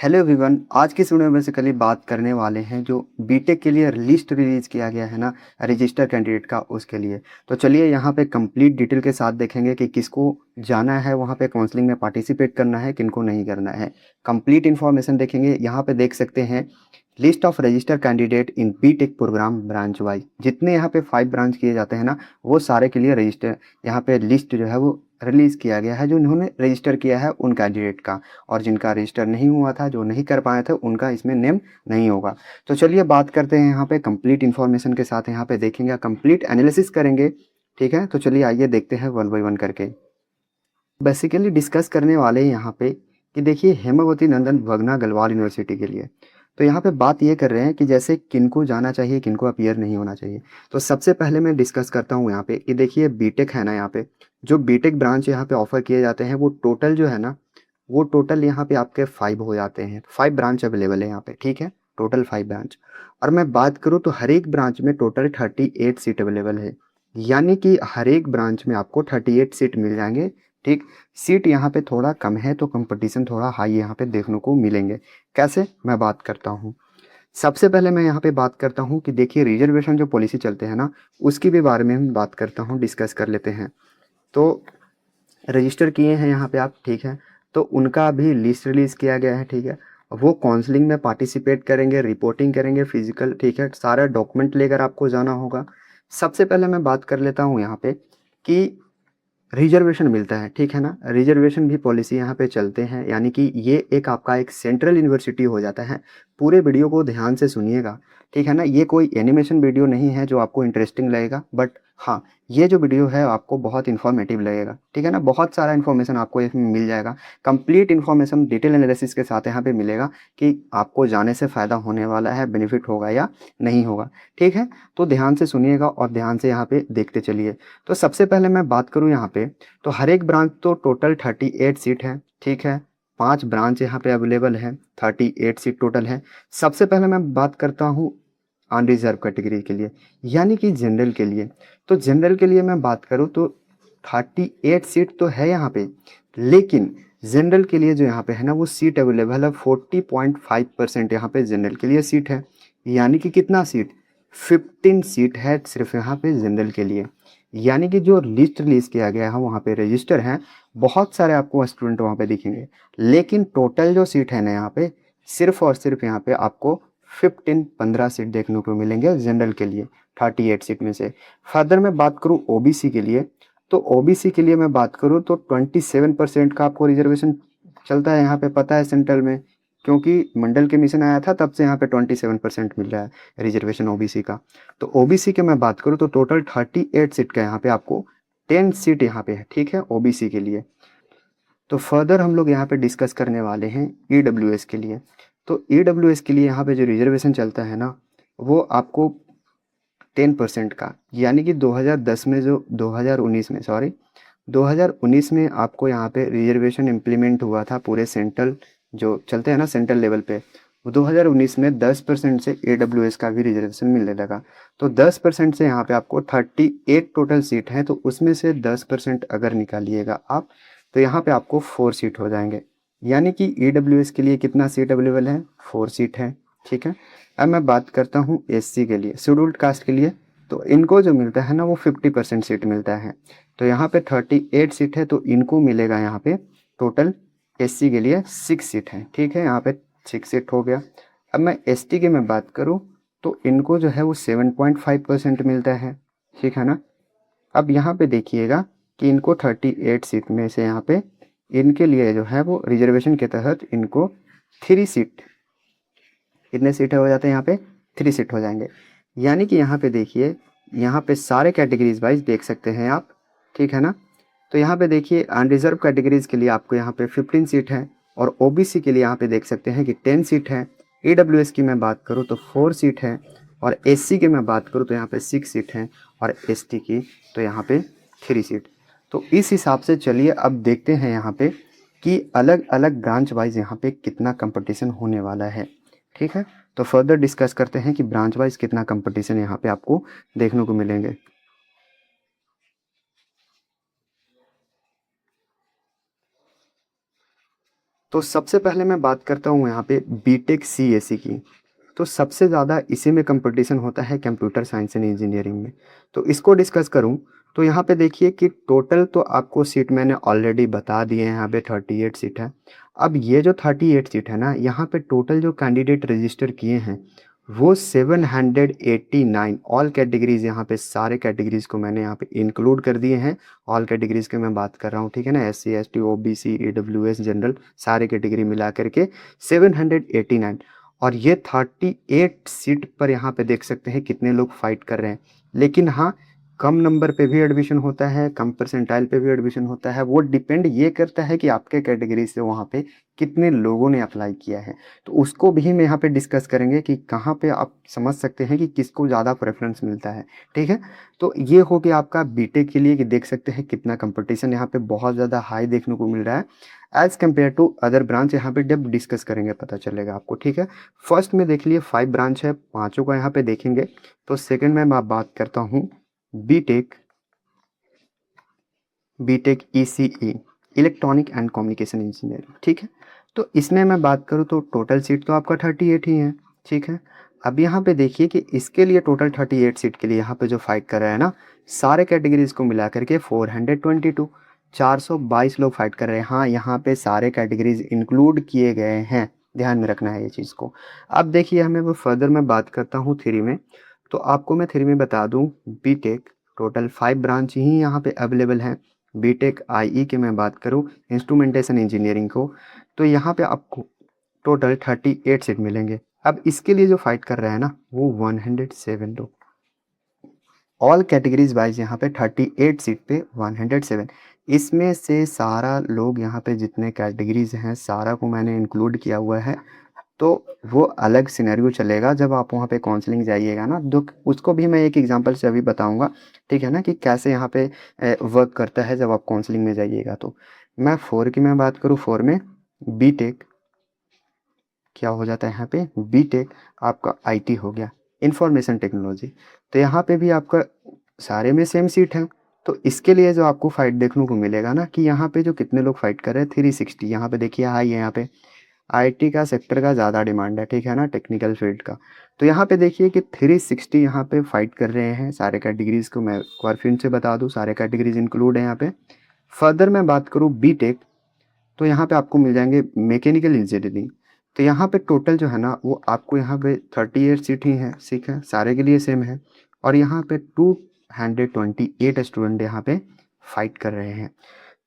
Hello everyone. आज की इस वीडियो में बेसिकली बात करने वाले हैं जो बीटेक के लिए लिस्ट रिलीज़ किया गया है ना, रजिस्टर कैंडिडेट का, उसके लिए। तो चलिए यहाँ पे कंप्लीट डिटेल के साथ देखेंगे कि किसको जाना है वहाँ पे काउंसलिंग में पार्टिसिपेट करना है, किनको नहीं करना है। कंप्लीट इन्फॉर्मेशन देखेंगे। यहाँ पे देख सकते हैं list of register candidate in BTech program branch wise. जितने यहाँ पे 5 ब्रांच किए जाते हैं ना, वो सारे के लिए रजिस्टर यहाँ पे लिस्ट जो है वो रिलीज़ किया गया है, जो इन्होंने रजिस्टर किया है उन कैंडिडेट का। और जिनका रजिस्टर नहीं हुआ था, जो नहीं कर पाए थे, उनका इसमें नेम नहीं होगा। तो चलिए बात करते हैं यहाँ पे कंप्लीट इन्फॉर्मेशन के साथ। यहाँ पे देखेंगे, कंप्लीट एनालिसिस करेंगे। ठीक है, तो चलिए आइए देखते हैं वन बाय वन करके। बेसिकली डिस्कस करने वाले हैं यहाँ पे कि देखिए हेमावती नंदन वगना गढ़वाल यूनिवर्सिटी के लिए। तो यहाँ पे बात ये कर रहे हैं कि जैसे किनको जाना चाहिए, किनको अपीयर नहीं होना चाहिए। तो सबसे पहले मैं डिस्कस करता हूँ यहाँ पे कि देखिए बीटेक है ना, यहाँ पे जो बीटेक ब्रांच यहाँ पे ऑफर किए जाते हैं वो टोटल जो है ना, वो टोटल यहाँ पे आपके 5 हो जाते हैं। 5 ब्रांच अवेलेबल है यहाँ पे, ठीक है, टोटल 5 ब्रांच। और मैं बात करूँ तो हर एक ब्रांच में टोटल 38 सीट अवेलेबल है। यानी कि हर एक ब्रांच में आपको 38 सीट मिल जाएंगे। ठीक, सीट यहाँ पे थोड़ा कम है तो कंपटीशन थोड़ा हाई यहाँ पे देखने को मिलेंगे। कैसे, मैं बात करता हूँ। सबसे पहले मैं यहाँ पे बात करता हूँ कि देखिए रिजर्वेशन जो पॉलिसी चलते हैं ना, उसकी भी बारे में हम बात करता हूँ, डिस्कस कर लेते हैं। तो रजिस्टर किए हैं यहाँ पे आप, ठीक है, तो उनका भी लिस्ट रिलीज़ किया गया है, ठीक है। वो काउंसलिंग में पार्टिसिपेट करेंगे, रिपोर्टिंग करेंगे फिजिकल, ठीक है, सारा डॉक्यूमेंट लेकर आपको जाना होगा। सबसे पहले मैं बात कर लेता हूँ यहाँ पे कि रिजर्वेशन मिलता है, ठीक है ना। रिजर्वेशन भी पॉलिसी यहाँ पे चलते हैं, यानी कि ये एक आपका एक सेंट्रल यूनिवर्सिटी हो जाता है। पूरे वीडियो को ध्यान से सुनिएगा, ठीक है ना। ये कोई एनिमेशन वीडियो नहीं है जो आपको इंटरेस्टिंग लगेगा, बट हाँ, ये जो वीडियो है आपको बहुत इन्फॉर्मेटिव लगेगा, ठीक है ना। बहुत सारा इन्फॉर्मेशन आपको इसमें मिल जाएगा। कंप्लीट इन्फॉर्मेशन डिटेल एनालिसिस के साथ यहाँ पे मिलेगा कि आपको जाने से फ़ायदा होने वाला है, बेनिफिट होगा या नहीं होगा, ठीक है। तो ध्यान से सुनिएगा और ध्यान से यहाँ पे देखते चलिए। तो सबसे पहले मैं बात करूँ यहाँ पे, तो हर एक ब्रांच तो टोटल 38 सीट है, ठीक है। 5 ब्रांच यहाँ पे अवेलेबल है, 38 सीट टोटल है। सबसे पहले मैं बात करता हूँ अनरिजर्व कैटेगरी के लिए, यानी कि जनरल के लिए। तो जनरल के लिए मैं बात करूँ तो 38 सीट तो है यहाँ पे, लेकिन जनरल के लिए जो यहाँ पे है ना, वो सीट अवेलेबल है 40.5% यहाँ पे जनरल के लिए सीट है। यानी कि कितना सीट, 15 सीट है सिर्फ यहाँ पे जनरल के लिए। यानी कि जो लिस्ट रिलीज किया गया है वहाँ पे रजिस्टर हैं, बहुत सारे आपको स्टूडेंट वहाँ पे दिखेंगे, लेकिन टोटल जो सीट है ना यहाँ पे, सिर्फ और सिर्फ यहाँ पे आपको 15 सीट देखने को मिलेंगे जनरल के लिए, 38 सीट में से। फर्दर मैं बात करूँ ओबीसी के लिए, तो ओबीसी के लिए मैं बात करूँ तो 27% का आपको रिजर्वेशन चलता है यहाँ पे, पता है सेंट्रल में, क्योंकि मंडल कमीशन आया था तब से यहाँ पे 27% मिल रहा है रिजर्वेशन ओबीसी का। तो ओबीसी के मैं बात करूँ तो टोटल 38 सीट का यहाँ पे आपको 10 सीट यहाँ पे है, ठीक है, ओबीसी के लिए। तो फर्दर हम लोग यहाँ पे डिस्कस करने वाले हैं ईडब्ल्यूएस के लिए। तो ईडब्ल्यूएस के लिए यहाँ पे जो रिजर्वेशन चलता है ना, वो आपको 10% का, यानी कि 2010 में जो 2019 में, सॉरी, 2019 में आपको यहाँ पे रिजर्वेशन इम्प्लीमेंट हुआ था पूरे सेंट्रल जो चलते हैं ना सेंट्रल लेवल पे। वो 2019 में 10% से एडब्ल्यूएस का भी रिजर्वेशन मिलने लगा। तो 10% से यहाँ पे आपको 38 टोटल सीट है, तो उसमें से 10% अगर निकालिएगा आप, तो यहाँ पे आपको 4 सीट हो जाएंगे। यानी कि ईडब्ल्यूएस के लिए कितना सीट अवेलेबल है, 4 सीट है, ठीक है। अब मैं बात करता हूँ एससी के लिए, शेड्यूल्ड कास्ट के लिए। तो इनको जो मिलता है ना, वो 50% सीट मिलता है। तो यहाँ पे 38 सीट है, तो इनको मिलेगा यहाँ पे टोटल एससी के लिए 6 सीट है, ठीक है, यहाँ पे 6 सीट हो गया। अब मैं एसटी की मैं बात करूँ तो इनको जो है वो 7.5% मिलता है, ठीक है ना। अब यहाँ पे देखिएगा कि इनको 38 सीट में से यहाँ पे इनके लिए जो है वो रिजर्वेशन के तहत इनको 3 सीट, कितने सीट हो जाते हैं यहाँ पे, 3 सीट हो जाएंगे। यानी कि यहाँ पे देखिए, यहाँ पे सारे कैटेगरीज वाइज देख सकते हैं आप, ठीक है ना। तो यहाँ पे देखिए अनरिजर्व कैटेगरीज के लिए आपको यहाँ पे 15 सीट है, और ओबीसी के लिए यहाँ पे देख सकते हैं कि 10 सीट है। ईडब्ल्यूएस की मैं बात करूँ तो 4 सीट है, और एससी की मैं बात करूँ तो यहाँ पे 6 सीट है, और एसटी की तो यहाँ पे 3 सीट। तो इस हिसाब से चलिए अब देखते हैं यहाँ पे कि अलग अलग ब्रांच वाइज यहाँ पे कितना कंपटीशन होने वाला है, ठीक है। तो फर्दर डिस्कस करते हैं कि ब्रांच वाइज कितना कंपटीशन यहाँ पे आपको देखने को मिलेंगे। तो सबसे पहले मैं बात करता हूँ यहाँ पे बीटेक सीएसई की। तो सबसे ज़्यादा इसी में कंपटीशन होता है कंप्यूटर साइंस एंड इंजीनियरिंग में। तो इसको डिस्कस करूँ तो यहाँ पे देखिए कि टोटल तो आपको सीट मैंने ऑलरेडी बता दिए हैं, यहाँ पे 38 सीट है। अब ये जो 38 सीट है ना, यहाँ पे टोटल जो कैंडिडेट रजिस्टर किए हैं वो 789 ऑल कैटेगरीज, यहाँ पे सारे कैटेगरीज को मैंने यहाँ पे इंक्लूड कर दिए हैं। ऑल कैटेगरीज की मैं बात कर रहा हूँ, ठीक है ना, S C S T O B C EWS general सारे कैटेगरी मिला करके 789। और ये 38 सीट पर यहाँ पे देख सकते हैं कितने लोग फाइट कर रहे हैं। लेकिन हाँ, कम नंबर पे भी एडमिशन होता है, कम परसेंटाइल पे भी एडमिशन होता है। वो डिपेंड ये करता है कि आपके कैटेगरी से वहाँ पे कितने लोगों ने अप्लाई किया है। तो उसको भी मैं यहाँ पे डिस्कस करेंगे कि कहाँ पे आप समझ सकते हैं कि किसको ज़्यादा प्रेफरेंस मिलता है, ठीक है। तो ये हो गया आपका बीटेक के लिए कि देख सकते हैं कितना कंपटीशन यहाँ पे बहुत ज़्यादा हाई देखने को मिल रहा है as compare to other branch. यहाँ पे जब डिस्कस करेंगे पता चलेगा आपको, ठीक है। फर्स्ट में देख लिए 5 ब्रांच है, पाँचों का यहाँ पे देखेंगे। तो सेकेंड में मैं बात करता हूँ BTech ECE, electronic and communication engineering, ठीक है। तो इसमें मैं बात करूँ तो टोटल सीट तो आपका 38 ही है, ठीक है। अब यहाँ पे देखिए कि इसके लिए टोटल 38 सीट के लिए यहाँ पे जो फाइट कर रहा है ना, सारे कैटेगरीज को मिला करके 422 422 लोग फाइट कर रहे हैं। हाँ, यहाँ पे सारे कैटेगरीज इंक्लूड किए गए हैं, ध्यान में रखना है ये चीज़ को। अब देखिए हमें वो फर्दर मैं बात करता हूँ थ्री में। तो आपको मैं थ्री में बता दूँ, बीटेक टोटल 5 ब्रांच ही यहाँ पे अवेलेबल हैं। बीटेक IE की मैं बात करूँ इंस्ट्रूमेंटेशन इंजीनियरिंग को, तो यहाँ पे आपको टोटल 38 सीट मिलेंगे। अब इसके लिए जो फाइट कर रहा है ना, वो 107 लोग, ऑल कैटेगरीज वाइज यहाँ पे 38 सीट पे 107। इसमें से सारा लोग यहाँ पे जितने कैटेगरीज हैं सारा को मैंने इंक्लूड किया हुआ है। तो वो अलग सिनेरियो चलेगा जब आप वहाँ पे काउंसलिंग जाइएगा ना, तो उसको भी मैं एक एग्जांपल से अभी बताऊंगा, ठीक है ना, कि कैसे यहाँ पे वर्क करता है जब आप काउंसलिंग में जाइएगा। तो मैं फोर की मैं बात करूँ, फोर में बीटेक क्या हो जाता है, यहाँ पे बीटेक आपका IT हो गया, इंफॉर्मेशन टेक्नोलॉजी। तो यहाँ पे भी आपका सारे में सेम सीट है। तो इसके लिए जो आपको फाइट देखने को मिलेगा ना, कि यहाँ पे जो कितने लोग फाइट कर रहे हैं 360, यहाँ पे देखिए हाई है, यहाँ पे IT का सेक्टर का ज़्यादा डिमांड है, ठीक है ना, टेक्निकल फील्ड का। तो यहाँ पे देखिए कि 360 यहाँ पे फाइट कर रहे हैं सारे कैटेगरीज को। मैं एक बार फिर से बता दूँ, सारे कैटेगरीज इंक्लूड है यहाँ पे। फर्दर मैं बात करूँ बीटेक, तो यहाँ पे आपको मिल जाएंगे मैकेनिकल इंजीनियरिंग। तो यहाँ पे टोटल जो है ना, वो आपको यहाँ पे 38 सीट ही है, ठीक है, सारे के लिए सेम है। और यहाँ पे 228 स्टूडेंट यहाँ पे फाइट कर रहे हैं।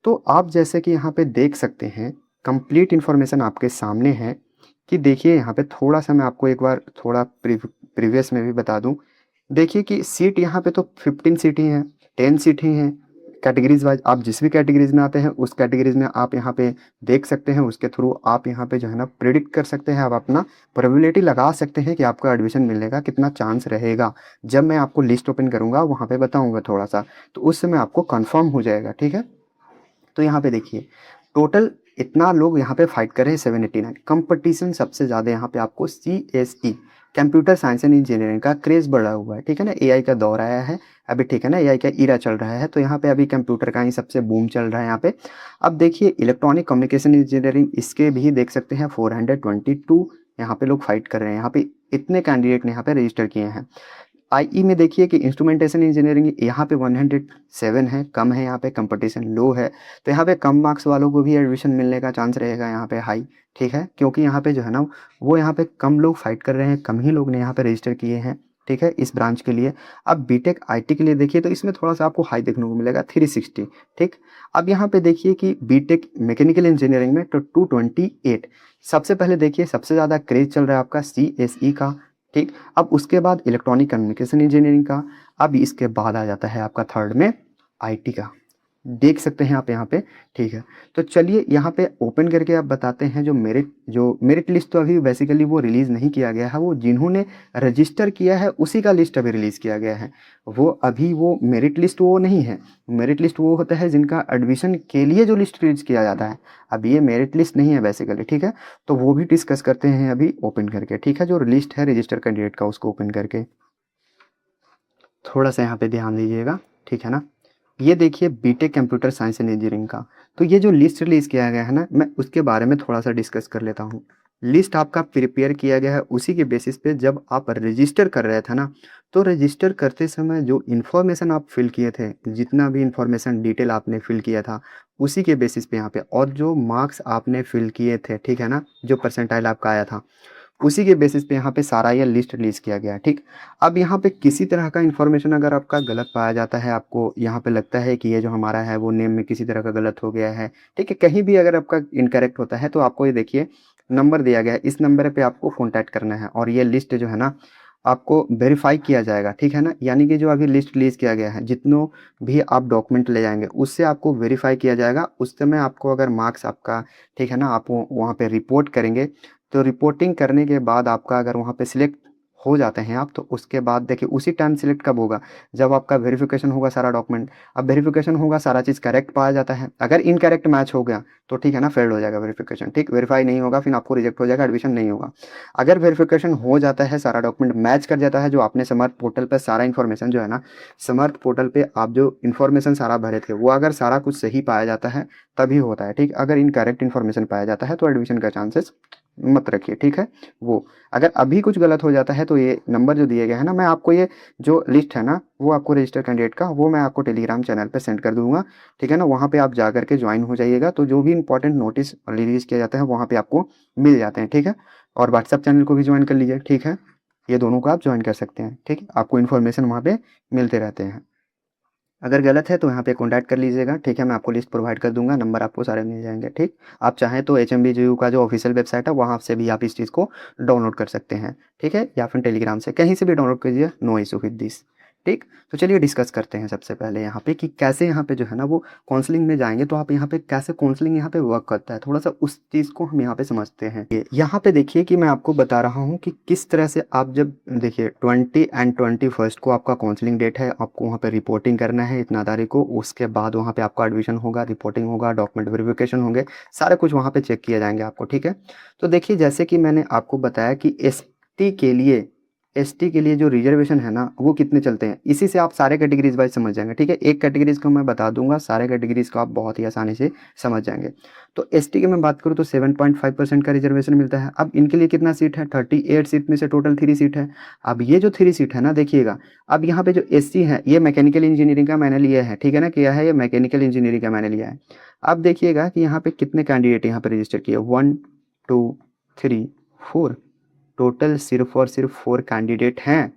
तो आप जैसे कि यहाँ पे देख सकते हैं, कंप्लीट इन्फॉर्मेशन आपके सामने है। कि देखिए यहाँ पे थोड़ा सा मैं आपको एक बार थोड़ा प्रीवियस में भी बता दूं। देखिए कि सीट यहाँ पे तो 15 सीट ही हैं, 10 सीट ही हैं। कैटेगरीज वाइज आप जिस भी कैटेगरीज में आते हैं उस कैटेगरीज में आप यहाँ पे देख सकते हैं, उसके थ्रू आप यहाँ पे जो है ना प्रिडिक्ट कर सकते हैं, आप अपना प्रोबेबिलिटी लगा सकते हैं कि आपका एडमिशन मिलने का कितना चांस रहेगा। जब मैं आपको लिस्ट ओपन करूँगा वहाँ पे बताऊँगा थोड़ा सा, तो उस समय आपको कन्फर्म हो जाएगा, ठीक है। तो यहाँ पे देखिए टोटल इतना लोग यहाँ पे फाइट कर रहे हैं 789। कंपटीशन सबसे ज़्यादा यहाँ पे आपको CSE, computer science and engineering का क्रेज़ बढ़ा हुआ है, ठीक है ना। AI का दौर आया है अभी, ठीक है ना, AI का ईरा चल रहा है। तो यहाँ पे अभी कंप्यूटर का ही सबसे बूम चल रहा है यहाँ पे। अब देखिए इलेक्ट्रॉनिक कम्युनिकेशन इंजीनियरिंग, इसके भी देख सकते हैं 422 यहाँ पे लोग फाइट कर रहे हैं। यहाँ पे इतने कैंडिडेट ने यहाँ पे रजिस्टर किए हैं। IE में देखिए कि इंस्ट्रूमेंटेशन इंजीनियरिंग यहाँ पे 107 है, कम है, यहाँ पे कंपटीशन लो है। तो यहाँ पे कम मार्क्स वालों को भी एडमिशन मिलने का चांस रहेगा यहाँ पे हाई, ठीक है, क्योंकि यहाँ पे जो है ना, वो यहाँ पे कम लोग फाइट कर रहे हैं, कम ही लोग ने यहाँ पे रजिस्टर किए हैं, ठीक है, इस ब्रांच के लिए। अब बीटेक IT के लिए देखिए तो इसमें थोड़ा सा आपको हाई देखने को मिलेगा 360, ठीक। अब यहाँ पे देखिए कि बीटेक मैकेनिकल इंजीनियरिंग में तो 228। सबसे पहले देखिए सबसे ज़्यादा क्रेज चल रहा है आपका CSE का, ठीक। अब उसके बाद इलेक्ट्रॉनिक कम्युनिकेशन इंजीनियरिंग का। अब इसके बाद आ जाता है आपका थर्ड में IT का, देख सकते हैं आप यहाँ पे, ठीक है। तो चलिए यहाँ पे ओपन करके आप बताते हैं जो मेरिट लिस्ट तो अभी बेसिकली वो रिलीज़ नहीं किया गया है, वो जिन्होंने रजिस्टर किया है उसी का लिस्ट अभी रिलीज़ किया गया है। वो अभी वो मेरिट लिस्ट वो नहीं है। मेरिट लिस्ट वो होता है जिनका एडमिशन के लिए जो लिस्ट रिलीज किया जाता है, अब ये मेरिट लिस्ट नहीं है बेसिकली, ठीक है। तो वो भी डिस्कस करते हैं अभी ओपन करके, ठीक है, जो लिस्ट है रजिस्टर कैंडिडेट का उसको ओपन करके। थोड़ा सा यहाँ पे ध्यान दीजिएगा, ठीक है ना। ये देखिए BTech computer science and engineering का। तो ये जो लिस्ट रिलीज़ किया गया है ना, मैं उसके बारे में थोड़ा-सा डिस्कस कर लेता हूँ। लिस्ट आपका प्रिपेयर किया गया है उसी के बेसिस पे जब आप रजिस्टर कर रहे थे ना, तो रजिस्टर करते समय जो इन्फॉर्मेशन आप फ़िल किए थे, जितना भी इन्फॉर्मेशन डिटेल आपने फ़िल किया था, उसी के बेसिस पे यहाँ पे और जो मार्क्स आपने फ़िल किए थे, ठीक है ना? जो परसेंटाइल आपका आया था, उसी के बेसिस पे यहाँ पे सारा ये लिस्ट रिलीज़ किया गया है, ठीक? अब यहाँ पे किसी तरह का इन्फॉर्मेशन अगर आपका गलत पाया जाता है, आपको यहाँ पे लगता है कि ये जो हमारा है वो नेम में किसी तरह का गलत हो गया है, ठीक है? कहीं भी अगर आपका इनकरेक्ट होता है तो आपको ये देखिए नंबर दिया गया है, इस नंबर पे आपको कॉन्टैक्ट करना है और ये लिस्ट जो है ना आपको वेरीफ़ाई किया जाएगा, ठीक है ना? यानी कि जो अभी लिस्ट रिलीज़ किया गया है, जितनों भी आप डॉक्यूमेंट ले जाएँगे, उससे आपको वेरीफ़ाई किया जाएगा। उस समय आपको अगर मार्क्स आपका, ठीक है ना, आप वो वहाँ पे रिपोर्ट करेंगे, तो रिपोर्टिंग करने के बाद आपका अगर वहाँ पे सिलेक्ट हो जाते हैं आप, तो उसके बाद देखिए उसी टाइम सिलेक्ट कब होगा, जब आपका वेरिफिकेशन होगा सारा डॉक्यूमेंट। अब वेरिफिकेशन होगा, सारा चीज़ करेक्ट पाया जाता है, अगर इनकरेक्ट मैच हो गया तो ठीक है ना, फेल्ड हो जाएगा वेरिफिकेशन, ठीक, वेरीफाई नहीं होगा, फिर आपको रिजेक्ट हो जाएगा, एडमिशन नहीं होगा। अगर वेरिफिकेशन हो जाता है, सारा डॉक्यूमेंट मैच कर जाता है, जो आपने समर्थ पोर्टल पर सारा इन्फॉर्मेशन जो है ना, समर्थ पोर्टल पे आप जो इन्फॉर्मेशन सारा भरे थे, वो अगर सारा कुछ सही पाया जाता है तभी होता है, ठीक। अगर इनकरेक्ट इन्फॉर्मेशन पाया जाता है तो एडमिशन का चांसेस मत रखिए, ठीक है। वो अगर अभी कुछ गलत हो जाता है तो ये नंबर जो दिए गए हैं ना, मैं आपको ये जो लिस्ट है ना, वो आपको रजिस्टर कैंडिडेट का, वो मैं आपको टेलीग्राम चैनल पे सेंड कर दूंगा, ठीक है ना। वहाँ पे आप जा करके ज्वाइन हो जाइएगा, तो जो भी इंपॉर्टेंट नोटिस रिलीज किया जाता है वहाँ पे आपको मिल जाते हैं, ठीक है। और व्हाट्सअप चैनल को भी ज्वाइन कर लीजिए, ठीक है। ये दोनों को आप ज्वाइन कर सकते हैं, ठीक है। आपको इन्फॉर्मेशन वहाँ पे मिलते रहते हैं। अगर गलत है तो यहाँ पे कॉन्टैक्ट कर लीजिएगा, ठीक है। मैं आपको लिस्ट प्रोवाइड कर दूँगा, नंबर आपको सारे मिल जाएँगे, ठीक। आप चाहें तो एचएमबीजेयू का जो ऑफिशियल वेबसाइट है, वहाँ से भी आप इस चीज़ को डाउनलोड कर सकते हैं, ठीक है। या फिर टेलीग्राम से, कहीं से भी डाउनलोड कीजिए, नो इश्यू विद दिस, ठीक। तो चलिए डिस्कस करते हैं सबसे पहले यहाँ पे कि कैसे यहाँ पे जो है ना वो काउंसलिंग में जाएँगे, तो आप यहाँ पे कैसे काउंसलिंग यहाँ पे वर्क करता है, थोड़ा-सा उस चीज़ को हम यहाँ पे समझते हैं। ये यहाँ पे देखिए कि मैं आपको बता रहा हूँ कि किस तरह से आप जब देखिए 20 एंड 21 को आपका काउंसलिंग डेट है, आपको वहाँ पे रिपोर्टिंग करना है इतना तारीख को, उसके बाद वहाँ पे आपका एडमिशन होगा, रिपोर्टिंग होगा, डॉक्यूमेंट वेरिफिकेशन होंगे, सारे कुछ वहाँ पे चेक किए जाएँगे आपको, ठीक है। तो देखिए जैसे कि मैंने आपको बताया कि एसटी के लिए जो रिजर्वेशन है ना, वो कितने चलते हैं, इसी से आप सारे कैटेगरीज़ वाइज़ समझ जाएँगे, ठीक है। एक कैटेगरीज़ को मैं बता दूँगा, सारे कैटेगरीज़ को आप बहुत ही आसानी से समझ जाएँगे। तो एसटी की मैं बात करूँ तो 7.5% का रिजर्वेशन मिलता है। अब इनके लिए कितना सीट है, 38 सीट में से टोटल 3 सीट है। अब ये जो 3 सीट है ना, देखिएगा, अब यहाँ पे जो एससी है, ये मैकेनिकल इंजीनियरिंग का मैंने लिया है, ठीक है ना, किया है, ये मैकेनिकल इंजीनियरिंग का मैंने लिया है। अब देखिएगा कि यहाँ पे कितने कैंडिडेट यहाँ पे रजिस्टर किए, 1, 2, 3, 4, टोटल सिर्फ़ और सिर्फ 4 कैंडिडेट हैं,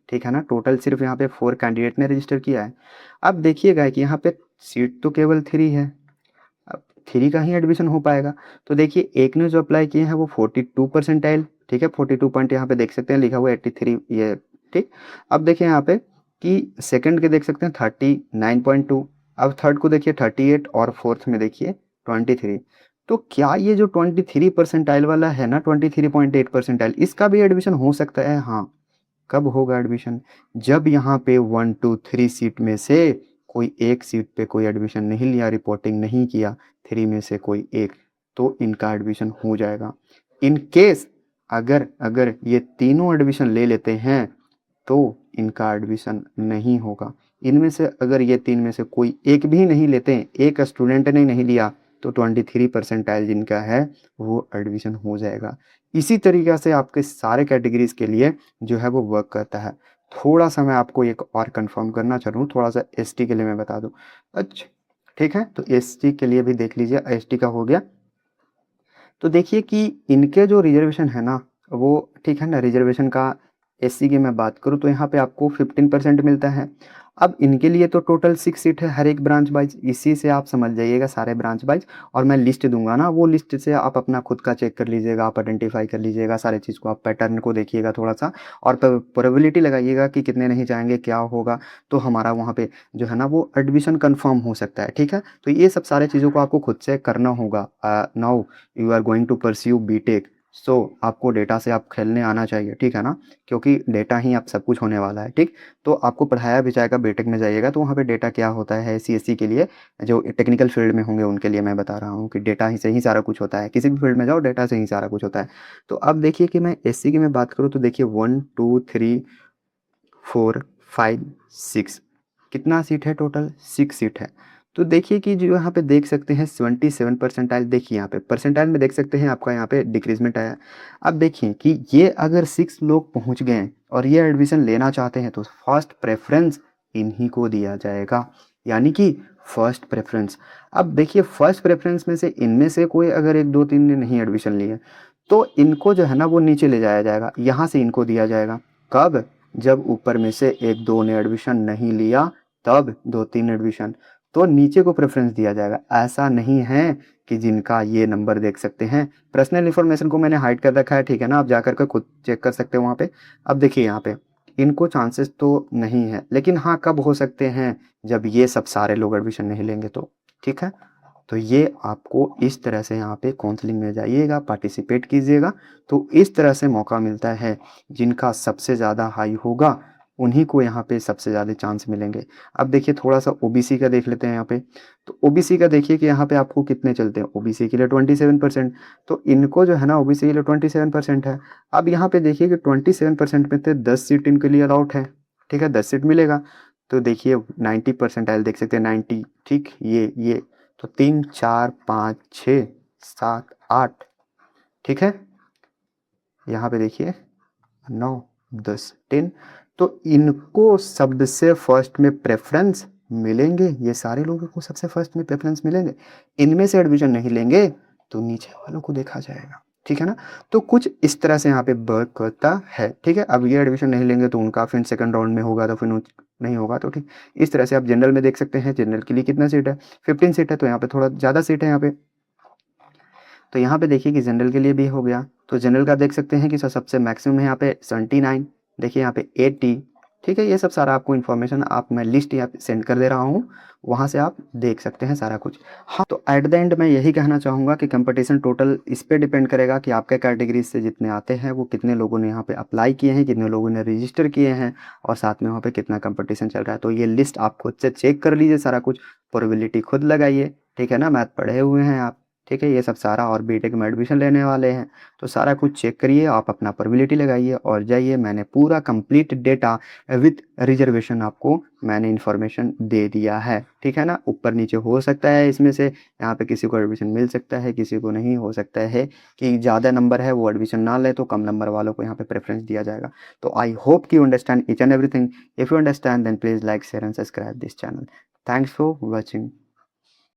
ठीक है ना। टोटल सिर्फ यहाँ पे 4 कैंडिडेट ने रजिस्टर किया है। अब देखिएगा कि यहाँ पे सीट तो केवल 3 है, अब 3 का ही एडमिशन हो पाएगा। तो देखिए एक ने जो अप्लाई किए हैं वो 42 परसेंटाइल, ठीक है, 42 पॉइंट यहाँ पे देख सकते हैं लिखा हुआ है 83 ये, ठीक। अब देखिए यहाँ पे कि सेकंड के देख सकते हैं 39.2, अब थर्ड को देखिए 38 और फोर्थ में देखिए 23। तो क्या ये जो 23 परसेंटाइल वाला है ना, 23.8 परसेंटाइल, इसका भी एडमिशन हो सकता है? हाँ। कब होगा एडमिशन? जब यहाँ पे 1, 2, 3 सीट में से कोई एक सीट पे कोई एडमिशन नहीं लिया, रिपोर्टिंग नहीं किया, 3 में से कोई एक, तो इनका एडमिशन हो जाएगा। इन केस अगर अगर ये तीनों एडमिशन ले लेते हैं तो इनका एडमिशन नहीं होगा। इनमें से अगर ये 3 में से कोई एक भी नहीं लेते, एक स्टूडेंट ने नहीं लिया, तो 23 परसेंटाइल जिनका है वो एडमिशन हो जाएगा। इसी तरीक़े से आपके सारे कैटेगरीज़ के लिए जो है वो वर्क करता है। थोड़ा-सा मैं आपको एक और कन्फर्म करना चाह रहा हूँ, थोड़ा-सा एसटी के लिए मैं बता दूँ। अच्छा, ठीक है? तो एसटी के लिए भी देख लीजिए, एसटी का हो गया। तो देखिए कि इनके जो रिज़र्वेशन है ना, वो ठीक है ना, रिज़र्वेशन का एससी की मैं बात करूँ तो यहाँ पे आपको 15% मिलता है। अब इनके लिए तो टोटल 6 सीट है हर एक ब्रांच वाइज़, इसी से आप समझ जाइएगा सारे ब्रांच वाइज़, और मैं लिस्ट दूँगा ना, वो लिस्ट से आप अपना खुद का चेक कर लीजिएगा, आप आइडेंटिफ़ाई कर लीजिएगा सारी चीज़ को, आप पैटर्न को देखिएगा थोड़ा-सा और प्रोबेबिलिटी लगाइएगा कि कितने नहीं जाएँगे, क्या होगा, तो हमारा वहाँ पे जो है ना वो एडमिशन कन्फर्म हो सकता है, ठीक है? तो ये सब सारी चीज़ों को आपको खुद से करना होगा। Now you are going to pursue BTech, so आपको डेटा से आप खेलने आना चाहिए, ठीक है ना? क्योंकि डेटा ही अब सब कुछ होने वाला है, ठीक? तो आपको पढ़ाया भी जाएगा, बीटेक में जाइएगा तो वहाँ पे डेटा क्या होता है, सीएससी के लिए जो टेक्निकल फील्ड में होंगे उनके लिए मैं बता रहा हूँ कि डेटा ही से ही सारा कुछ होता है। किसी भी फील्ड में जाओ, डेटा से ही सारा कुछ होता है। तो अब देखिए कि मैं एससी की मैं बात करूँ तो देखिए 1, 2, 3, 4, 5, 6, कितना सीट है टोटल, 6 सीट है। तो देखिए कि जो यहाँ पे देख सकते हैं 77 परसेंटाइल, देखिए यहाँ पे परसेंटाइल में देख सकते हैं आपका यहाँ पे डिक्रीजमेंट आया। अब देखिए कि ये अगर 6 लोग पहुँच गए और ये एडमिशन लेना चाहते हैं तो फर्स्ट प्रेफरेंस इन्हीं को दिया जाएगा, यानी कि फर्स्ट प्रेफरेंस। अब देखिए फर्स्ट प्रेफरेंस में से इनमें से कोई अगर 1 2 3 ने नहीं एडमिशन लिए तो इनको जो है ना वो नीचे ले जाया जाएगा, यहाँ से इनको दिया जाएगा। कब, जब ऊपर में से 1 2 ने एडमिशन नहीं लिया तब 2 3 एडमिशन, तो नीचे को प्रेफरेंस दिया जाएगा। ऐसा नहीं है कि जिनका ये नंबर देख सकते हैं, पर्सनल इन्फॉर्मेशन को मैंने हाइड कर रखा है, ठीक है ना, आप जाकर के खुद चेक कर सकते हो वहाँ पे। अब देखिए यहाँ पे इनको चांसेस तो नहीं है, लेकिन हाँ कब हो सकते हैं, जब ये सब सारे लोग एडमिशन नहीं लेंगे तो, ठीक है। तो ये आपको इस तरह से यहाँ पे काउंसलिंग में जाइएगा, पार्टिसिपेट कीजिएगा, तो इस तरह से मौका मिलता है। जिनका सबसे ज़्यादा हाई होगा उन्हीं को यहाँ पे सबसे ज़्यादा चांस मिलेंगे। अब देखिए थोड़ा सा ओबीसी का देख लेते हैं यहाँ पे। तो ओबीसी का देखिए कि यहाँ पे आपको कितने चलते हैं, ओबीसी के लिए 27%, तो इनको जो है ना ओबीसी के लिए 27% है। अब यहाँ पे देखिए कि 27% में से 10 सीट इनके लिए अलाउट है, ठीक है, 10 सीट मिलेगा। तो देखिए 90% देख सकते हैं 90, ठीक, ये तो 3 4 5 6 7 8, ठीक है, यहाँ पे देखिए 9 10 10, तो इनको सबसे फर्स्ट में प्रेफरेंस मिलेंगे, ये सारे लोगों को सबसे फर्स्ट में प्रेफरेंस मिलेंगे। इनमें से एडमिशन नहीं लेंगे तो नीचे वालों को देखा जाएगा, ठीक है ना। तो कुछ इस तरह से यहाँ पे वर्क करता है, ठीक है। अब ये एडमिशन नहीं लेंगे तो उनका फिर सेकंड राउंड में होगा, तो फिर नहीं होगा तो ठीक। इस तरह से आप जनरल में देख सकते हैं, जनरल के लिए कितना सीट है, 15 सीट है, तो यहाँ पे थोड़ा ज़्यादा सीट है यहाँ पे। तो यहाँ पे देखिए कि जनरल के लिए भी हो गया, तो जनरल का देख सकते हैं कि सबसे मैक्सिमम है यहाँ पे 79, देखिए यहाँ पे 80, ठीक है। ये सब सारा आपको इन्फॉर्मेशन आप मैं लिस्ट यहाँ पे सेंड कर दे रहा हूँ, वहाँ से आप देख सकते हैं सारा कुछ। हाँ, तो एट द एंड मैं यही कहना चाहूँगा कि कंपटीशन टोटल इस पे डिपेंड करेगा कि आपके कैटेगरी से जितने आते हैं वो कितने लोगों ने यहाँ पे अप्लाई किए हैं, कितने लोगों ने रजिस्टर किए हैं, और साथ में वहाँ पे कितना कंपटीशन चल रहा है। तो ये लिस्ट आप खुद से चेक कर लीजिए, सारा कुछ प्रोबेबिलिटी खुद लगाइए, ठीक है ना, मैथ पढ़े हुए हैं आप, ठीक है, ये सब सारा, और बीटेक में एडमिशन लेने वाले हैं तो सारा कुछ चेक करिए, आप अपना प्रोबेबिलिटी लगाइए और जाइए। मैंने पूरा कंप्लीट डेटा विथ रिजर्वेशन आपको मैंने इन्फॉर्मेशन दे दिया है, ठीक है ना। ऊपर नीचे हो सकता है इसमें से, यहाँ पे किसी को एडमिशन मिल सकता है, किसी को नहीं, हो सकता है कि ज़्यादा नंबर है वो एडमिशन ना ले, तो कम नंबर वालों को यहाँ पे प्रेफरेंस दिया जाएगा। तो आई होप कि you understand each and everything. If you understand then please like share and subscribe this channel. Thanks for watching.